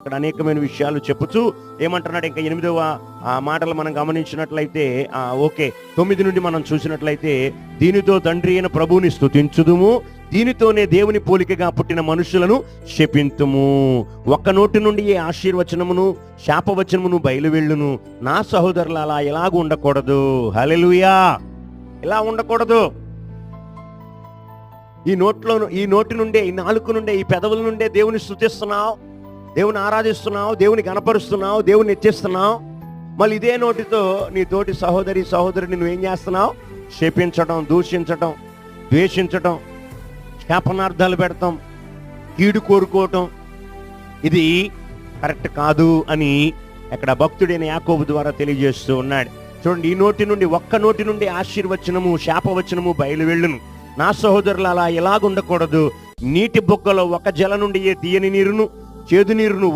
ఇక్కడ అనేకమైన విషయాలు చెప్పుతూ ఏమంటున్నాడు, ఇంకా 8వ మాటలు మనం గమనించినట్లయితే, ఓకే 9 నుండి మనం చూసినట్లయితే, దీనితో తండ్రి అయిన ప్రభువుని స్తుతించుదుము, దీనితోనే దేవుని పోలికగా పుట్టిన మనుషులను శపింతుము. ఒక్క నోటి నుండి ఏ ఆశీర్వచనమును శాపవచనమును బయలువెళ్ళును. నా సహోదరులు అలా ఎలాగ ఉండకూడదు. హల్లెలూయా, ఇలా ఉండకూడదు. ఈ నోటి నుండే, ఈ నాలుక నుండే, ఈ పెదవుల నుండే దేవుని స్తుతిస్తున్నావు, దేవుని ఆరాధిస్తున్నావు, దేవుని గణపరుస్తున్నావు, దేవుని హెచ్చిస్తున్నావు. మళ్ళీ ఇదే నోటితో నీ తోటి సహోదరుని నువ్వేం చేస్తున్నావు? శపించటం, దూషించటం, ద్వేషించటం, శాపనార్థాలు పెడతాం, కీడు కోరుకోవటం. ఇది కరెక్ట్ కాదు అని అక్కడ భక్తుడైన యాకోబు ద్వారా తెలియజేస్తూ ఉన్నాడు. చూడండి, ఈ నోటి నుండి, ఒక్క నోటి నుండి ఆశీర్వచనము శాపవచనము బయలువెళ్ళును. నా సహోదరులు అలా ఎలాగుండకూడదు. నీటి బొక్కలో ఒక జల నుండి ఏ తీయని నీరును చేదు నీరును